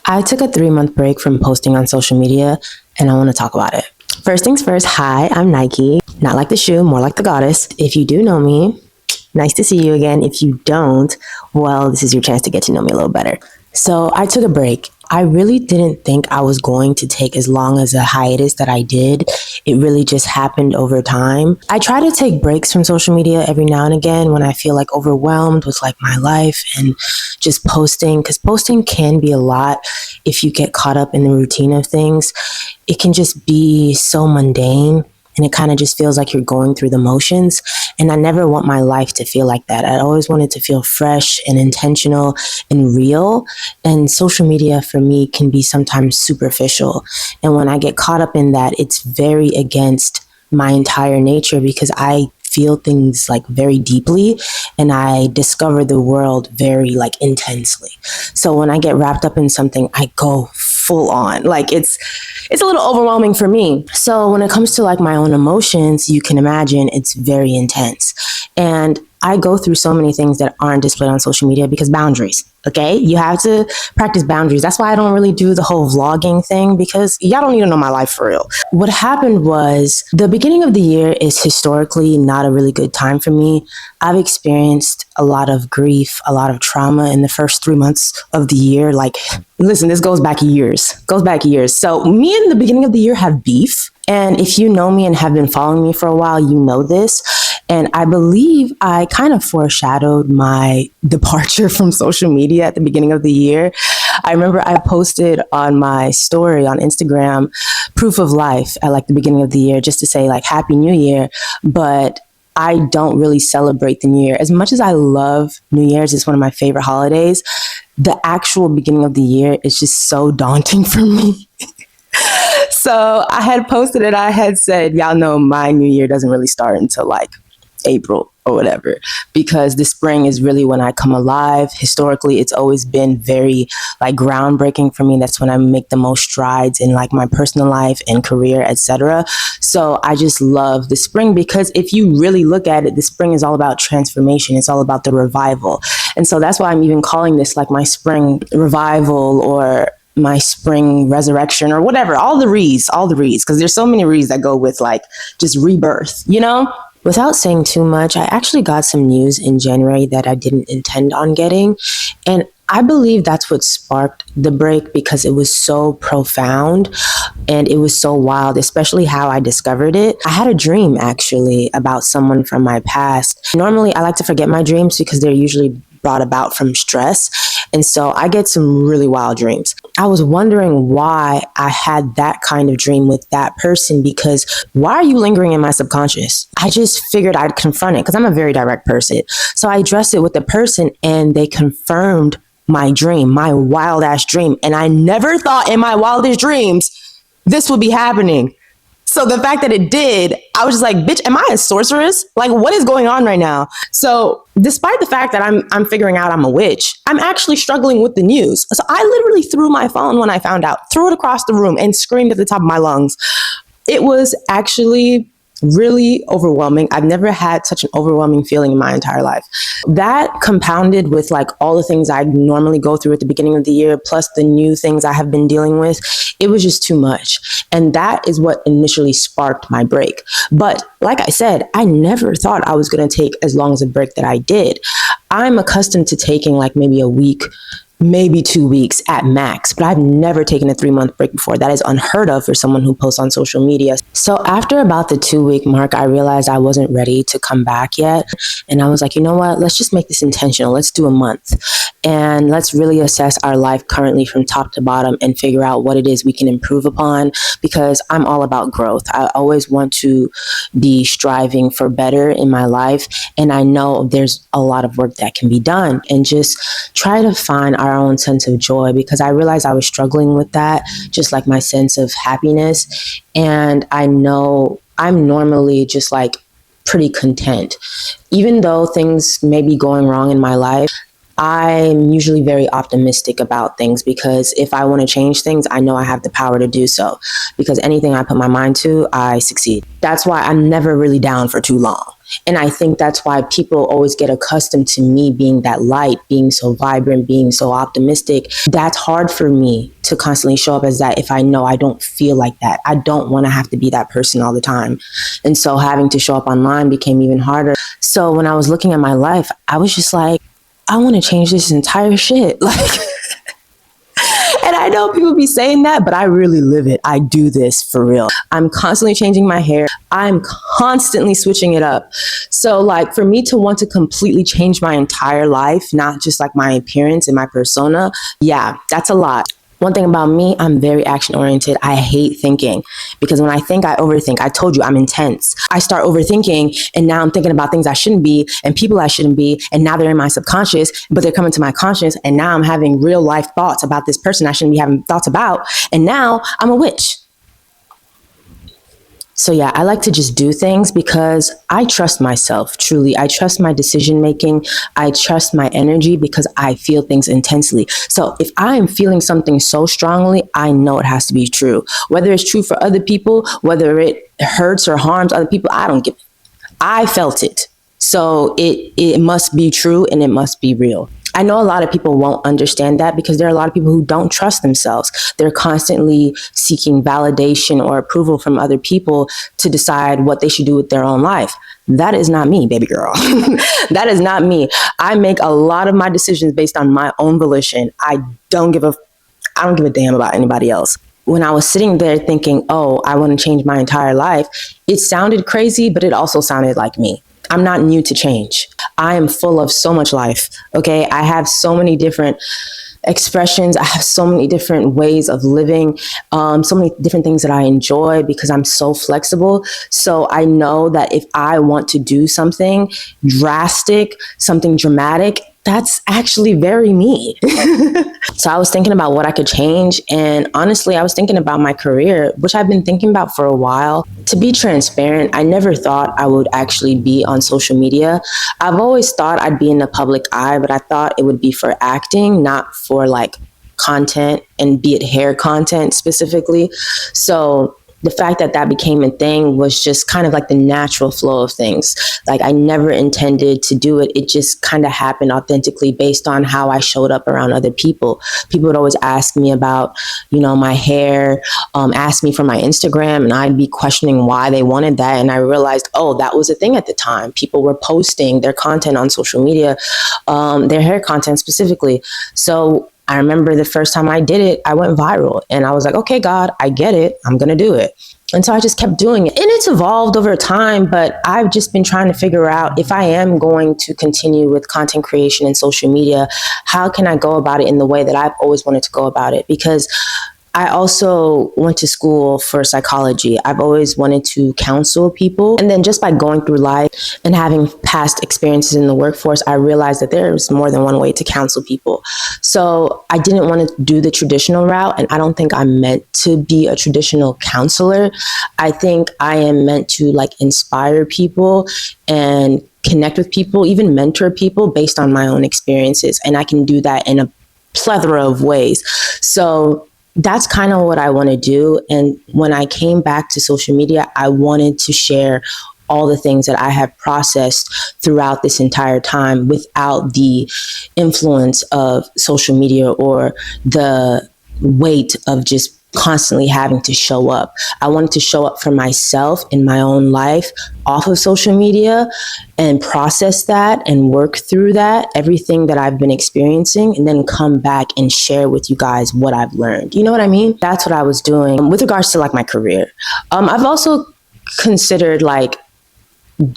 I took a 3 month break from posting on social media and I want to talk about it. First things first, hi, I'm Nike. Not like the shoe, more like the goddess. If you do know me, nice to see you again. If you don't, well, this is your chance to get to know me a little better. So I took a break. I really didn't think I was going to take as long as a hiatus that I did. It really just happened over time. I try to take breaks from social media every now and again when I feel like overwhelmed with like my life and just posting, because posting can be a lot if you get caught up in the routine of things. It can just be so mundane and it kind of just feels like you're going through the motions. And I never want my life to feel like that. I always want it to feel fresh and intentional and real. And social media for me can be sometimes superficial. And when I get caught up in that, it's very against my entire nature because I feel things like very deeply and I discover the world very like intensely. So when I get wrapped up in something, I go full on. Like it's a little overwhelming for me. So when it comes to like my own emotions, you can imagine it's very intense. And I go through so many things that aren't displayed on social media because boundaries. Okay, you have to practice boundaries. That's why I don't really do the whole vlogging thing because y'all don't need to know my life for real. What happened was the beginning of the year is historically not a really good time for me. I've experienced a lot of grief, a lot of trauma in the first 3 months of the year. Like, listen, this goes back years. So me in the beginning of the year have beef. And if you know me and have been following me for a while, you know this. And I believe I kind of foreshadowed my departure from social media at the beginning of the year. I remember I posted on my story on Instagram proof of life at like the beginning of the year just to say like Happy New Year. But I don't really celebrate the New Year. As much as I love New Year's, it's one of my favorite holidays. The actual beginning of the year is just so daunting for me. So I had posted it. I had said, y'all know my New Year doesn't really start until like April or whatever, because the spring is really when I come alive. Historically, it's always been very like groundbreaking for me. That's when I make the most strides in like my personal life and career, etc. So I just love the spring because if you really look at it, the spring is all about transformation. It's all about the revival. And so that's why I'm even calling this like my spring revival or my spring resurrection or whatever, all the re's, because there's so many re's that go with like just rebirth, you know? Without saying too much, I actually got some news in January that I didn't intend on getting. And I believe that's what sparked the break because it was so profound and it was so wild, especially how I discovered it. I had a dream actually about someone from my past. Normally, I like to forget my dreams because they're usually brought about from stress. And so I get some really wild dreams. I was wondering why I had that kind of dream with that person because why are you lingering in my subconscious? I just figured I'd confront it because I'm a very direct person. So I addressed it with the person and they confirmed my dream, my wild ass dream. And I never thought in my wildest dreams this would be happening. So the fact that it did, I was just like, bitch, am I a sorceress? Like, what is going on right now? So despite the fact that I'm figuring out I'm a witch, I'm actually struggling with the news. So I literally threw my phone when I found out, threw it across the room and screamed at the top of my lungs. It was actually really overwhelming. I've never had such an overwhelming feeling in my entire life. That compounded with like all the things I normally go through at the beginning of the year, plus the new things I have been dealing with, it was just too much. And that is what initially sparked my break. But like I said, I never thought I was going to take as long as a break that I did. I'm accustomed to taking like maybe a week, maybe 2 weeks at max, but I've never taken a 3-month break before. That is unheard of for someone who posts on social media. So after about the 2-week mark, I realized I wasn't ready to come back yet. And I was like, you know what? Let's just make this intentional. Let's do a month and let's really assess our life currently from top to bottom and figure out what it is we can improve upon because I'm all about growth. I always want to be striving for better in my life. And I know there's a lot of work that can be done and just try to find our own sense of joy because I realized I was struggling with that, just like my sense of happiness. And I know I'm normally just like pretty content. Even though things may be going wrong in my life, I'm usually very optimistic about things because if I want to change things, I know I have the power to do so because anything I put my mind to, I succeed. That's why I'm never really down for too long. And I think that's why people always get accustomed to me being that light, being so vibrant, being so optimistic. That's hard for me to constantly show up as that if I know I don't feel like that. I don't want to have to be that person all the time. And so having to show up online became even harder. So when I was looking at my life, I was just like, I want to change this entire shit. Like, and I know people be saying that, but I really live it. I do this for real. I'm constantly changing my hair. I'm constantly switching it up. So like for me to want to completely change my entire life, not just like my appearance and my persona, yeah, that's a lot. One thing about me, I'm very action oriented. I hate thinking because when I think, I overthink. I told you I'm intense. I start overthinking and now I'm thinking about things I shouldn't be and people I shouldn't be. And now they're in my subconscious, but they're coming to my conscious. And now I'm having real life thoughts about this person I shouldn't be having thoughts about. And now I'm a witch. So yeah, I like to just do things because I trust myself, truly. I trust my decision making. I trust my energy because I feel things intensely. So if I am feeling something so strongly, I know it has to be true. Whether it's true for other people, whether it hurts or harms other people, I don't give it. I felt it. So it must be true and it must be real. I know a lot of people won't understand that because there are a lot of people who don't trust themselves. They're constantly seeking validation or approval from other people to decide what they should do with their own life. That is not me, baby girl. That is not me. I make a lot of my decisions based on my own volition. I don't give a damn about anybody else. When I was sitting there thinking, oh, I want to change my entire life, it sounded crazy, but it also sounded like me. I'm not new to change. I am full of so much life. Okay. I have so many different expressions. I have so many different ways of living, so many different things that I enjoy because I'm so flexible. So I know that if I want to do something drastic, something dramatic, that's actually very me. So I was thinking about what I could change. And honestly, I was thinking about my career, which I've been thinking about for a while. To be transparent, I never thought I would actually be on social media. I've always thought I'd be in the public eye, but I thought it would be for acting, not for like content, and be it hair content specifically. So the fact that that became a thing was just kind of like the natural flow of things. Like I never intended to do it. It just kind of happened authentically based on how I showed up around other people. People would always ask me about, my hair, ask me for my Instagram, and I'd be questioning why they wanted that. And I realized, oh, that was a thing at the time. People were posting their content on social media, their hair content specifically. So I remember the first time I did it, I went viral and I was like, okay, God, I get it. I'm going to do it. And so I just kept doing it. And it's evolved over time, but I've just been trying to figure out if I am going to continue with content creation and social media, how can I go about it in the way that I've always wanted to go about it? Because I also went to school for psychology. I've always wanted to counsel people. And then just by going through life and having past experiences in the workforce, I realized that there's more than one way to counsel people. So I didn't want to do the traditional route. And I don't think I'm meant to be a traditional counselor. I think I am meant to inspire people and connect with people, even mentor people based on my own experiences. And I can do that in a plethora of ways. So that's kind of what I want to do. And when I came back to social media, I wanted to share all the things that I have processed throughout this entire time without the influence of social media or the weight of just constantly having to show up. I wanted to show up for myself in my own life off of social media and process that and work through that, everything that I've been experiencing, and then come back and share with you guys what I've learned. You know what I mean? That's what I was doing with regards to my career. I've also considered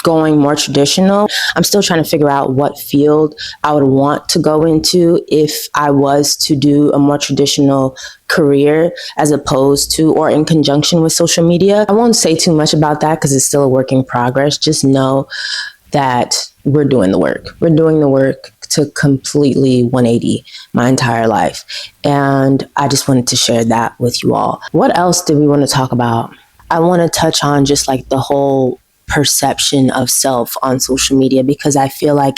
going more traditional. I'm still trying to figure out what field I would want to go into if I was to do a more traditional career as opposed to or in conjunction with social media. I won't say too much about that because it's still a work in progress. Just know that we're doing the work. We're doing the work to completely 180 my entire life. And I just wanted to share that with you all. What else did we want to talk about? I want to touch on just the whole perception of self on social media, because I feel like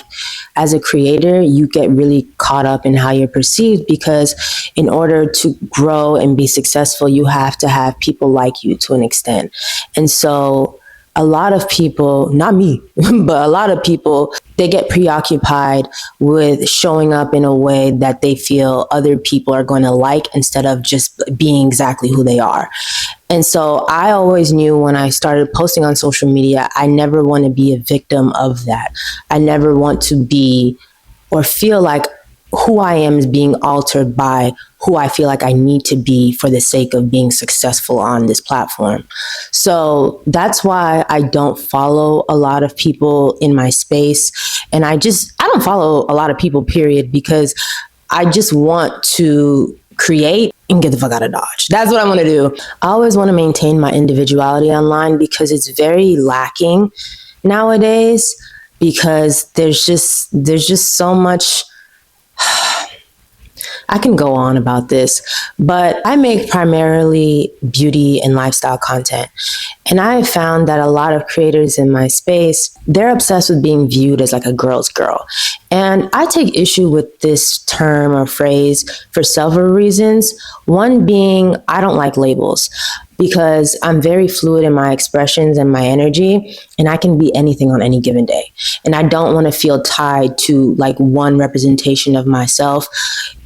as a creator, you get really caught up in how you're perceived, because in order to grow and be successful, you have to have people like you to an extent. And so a lot of people, not me, but a lot of people, they get preoccupied with showing up in a way that they feel other people are going to like instead of just being exactly who they are. And so I always knew when I started posting on social media, I never want to be a victim of that. I never want to be or feel like who I am is being altered by who I feel like I need to be for the sake of being successful on this platform. So that's why I don't follow a lot of people in my space. And I don't follow a lot of people, period, because I just want to create and get the fuck out of Dodge. That's what I want to do. I always want to maintain my individuality online because it's very lacking nowadays, because there's just so much. I can go on about this, but I make primarily beauty and lifestyle content. And I have found that a lot of creators in my space, they're obsessed with being viewed as like a girl's girl. And I take issue with this term or phrase for several reasons. One being, I don't like labels, because I'm very fluid in my expressions and my energy, and I can be anything on any given day. And I don't want to feel tied to like one representation of myself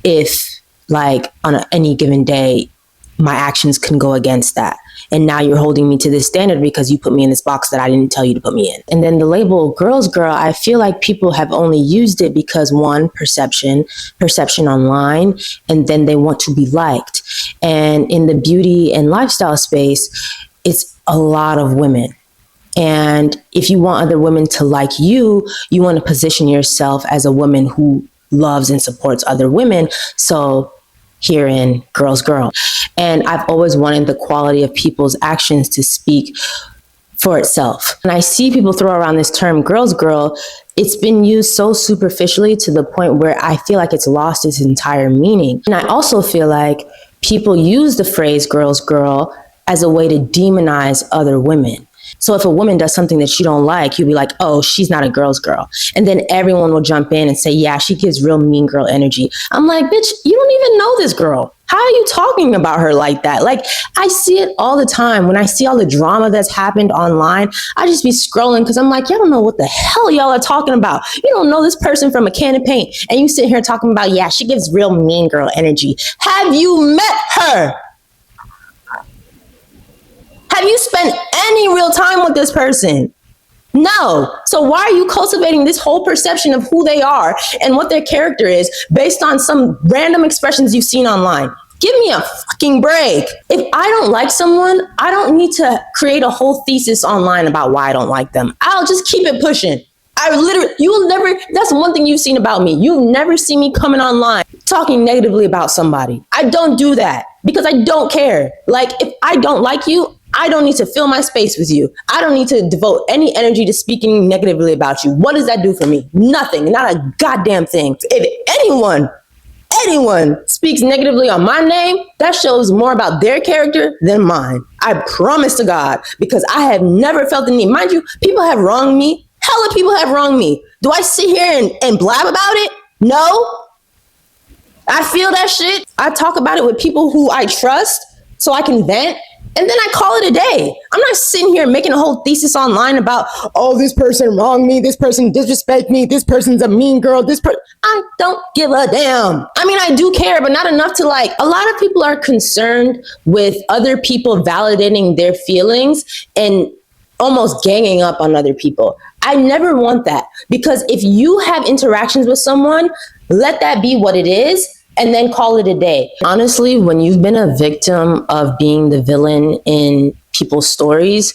if like on any given day, my actions can go against that. And now you're holding me to this standard because you put me in this box that I didn't tell you to put me in. And then the label girl's girl, I feel like people have only used it because one, perception online, and then they want to be liked. And in the beauty and lifestyle space, it's a lot of women. And if you want other women to like you, you want to position yourself as a woman who loves and supports other women. So herein, girl's girl. And I've always wanted the quality of people's actions to speak for itself. And I see people throw around this term girl's girl. It's been used so superficially to the point where I feel like it's lost its entire meaning. And I also feel like people use the phrase girl's girl as a way to demonize other women. So if a woman does something that you don't like, you'll be like, oh, she's not a girl's girl. And then everyone will jump in and say, yeah, she gives real mean girl energy. I'm like, bitch, you don't even know this girl. How are you talking about her like that? Like, I see it all the time. When I see all the drama that's happened online, I just be scrolling because I'm like, y'all don't know what the hell y'all are talking about. You don't know this person from a can of paint. And you sit here talking about, yeah, she gives real mean girl energy. Have you met her? Have you spent any real time with this person? No. So why are you cultivating this whole perception of who they are and what their character is based on some random expressions you've seen online? Give me a fucking break. If I don't like someone, I don't need to create a whole thesis online about why I don't like them. I'll just keep it pushing. You will never, that's one thing you've seen about me. You'll never see me coming online talking negatively about somebody. I don't do that because I don't care. Like, if I don't like you, I don't need to fill my space with you. I don't need to devote any energy to speaking negatively about you. What does that do for me? Nothing, not a goddamn thing. If anyone speaks negatively on my name, that shows more about their character than mine. I promise to God, because I have never felt the need. Mind you, people have wronged me. Hella people have wronged me. Do I sit here and blab about it? No. I feel that shit. I talk about it with people who I trust so I can vent. And then I call it a day. I'm not sitting here making a whole thesis online about, oh, this person wronged me, this person disrespect me, this person's a mean girl, I don't give a damn. I mean, I do care, but not enough to like, a lot of people are concerned with other people validating their feelings and almost ganging up on other people. I never want that, because if you have interactions with someone, let that be what it is. And then call it a day. Honestly, when you've been a victim of being the villain in people's stories,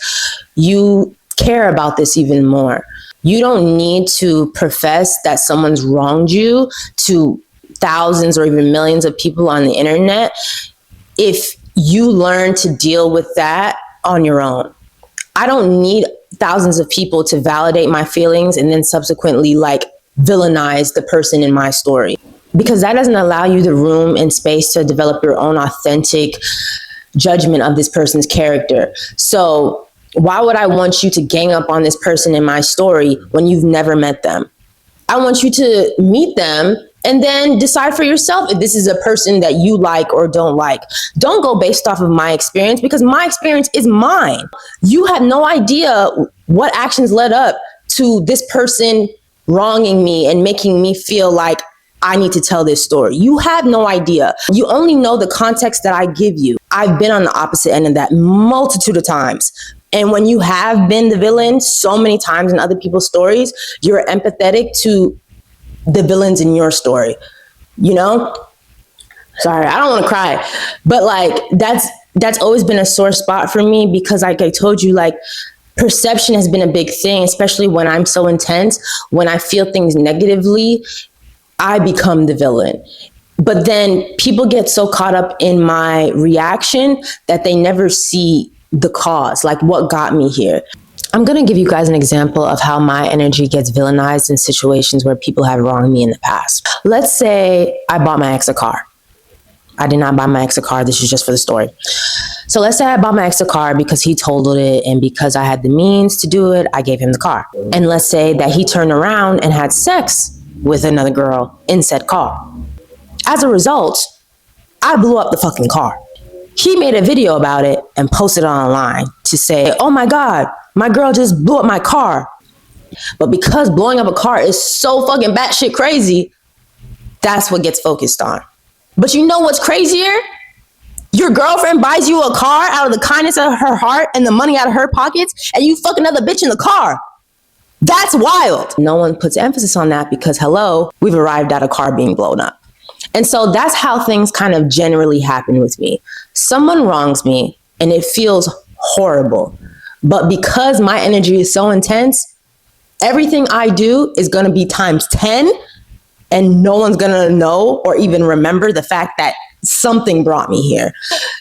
you care about this even more. You don't need to profess that someone's wronged you to thousands or even millions of people on the internet if you learn to deal with that on your own. I don't need thousands of people to validate my feelings and then subsequently like villainize the person in my story, because that doesn't allow you the room and space to develop your own authentic judgment of this person's character. So why would I want you to gang up on this person in my story when you've never met them? I want you to meet them and then decide for yourself if this is a person that you like or don't like. Don't go based off of my experience, because my experience is mine. You have no idea what actions led up to this person wronging me and making me feel like I need to tell this story. You have no idea. You only know the context that I give you. I've been on the opposite end of that multitude of times. And when you have been the villain so many times in other people's stories, you're empathetic to the villains in your story, you know? Sorry, I don't want to cry, but like that's always been a sore spot for me, because like I told you, like perception has been a big thing, especially when I'm so intense. When I feel things negatively, I become the villain. But then people get so caught up in my reaction that they never see the cause, like what got me here. I'm going to give you guys an example of how my energy gets villainized in situations where people have wronged me in the past. Let's say I bought my ex a car. I did not buy my ex a car. This is just for the story. So let's say I bought my ex a car because he totaled it, and because I had the means to do it, I gave him the car. And let's say that he turned around and had sex with another girl in said car. As a result, I blew up the fucking car. He made a video about it and posted it online to say, oh my God, my girl just blew up my car. But because blowing up a car is so fucking batshit crazy, that's what gets focused on. But you know what's crazier? Your girlfriend buys you a car out of the kindness of her heart and the money out of her pockets, and you fuck another bitch in the car. That's wild. No one puts emphasis on that because, hello, we've arrived at a car being blown up. And so that's how things kind of generally happen with me. Someone wrongs me and it feels horrible. But because my energy is so intense, everything I do is going to be times 10, and no one's going to know or even remember the fact that something brought me here.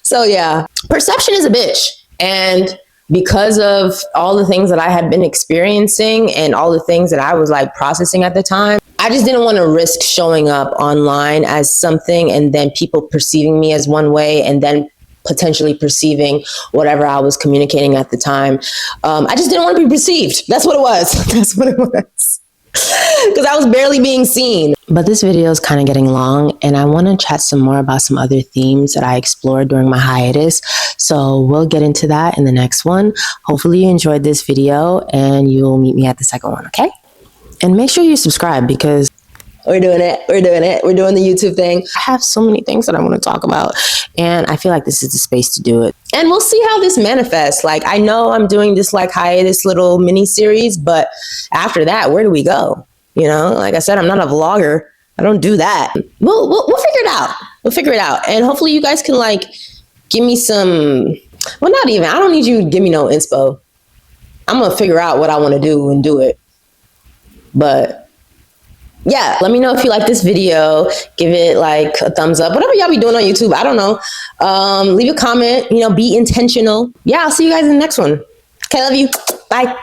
So yeah, perception is a bitch. And because of all the things that I had been experiencing and all the things that I was like processing at the time, I just didn't want to risk showing up online as something and then people perceiving me as one way and then potentially perceiving whatever I was communicating at the time. I just didn't want to be perceived. That's what it was. That's what it was. Because I was barely being seen. But this video is kind of getting long, and I want to chat some more about some other themes that I explored during my hiatus. So we'll get into that in the next one. Hopefully you enjoyed this video and you'll meet me at the second one, okay? And make sure you subscribe, because we're doing it. We're doing the YouTube thing. I have so many things that I want to talk about, and I feel like this is the space to do it. And we'll see how this manifests. Like, I know I'm doing this like hiatus little mini series, but after that, where do we go? You know, like I said, I'm not a vlogger. I don't do that. We'll figure it out. We'll figure it out. And hopefully you guys can like give me some, well, not even, I don't need you to give me no inspo. I'm going to figure out what I want to do and do it. But yeah, let me know if you like this video. Give it like a thumbs up. Whatever y'all be doing on YouTube, I don't know. Leave a comment, you know, be intentional. Yeah, I'll see you guys in the next one. Okay, love you. Bye.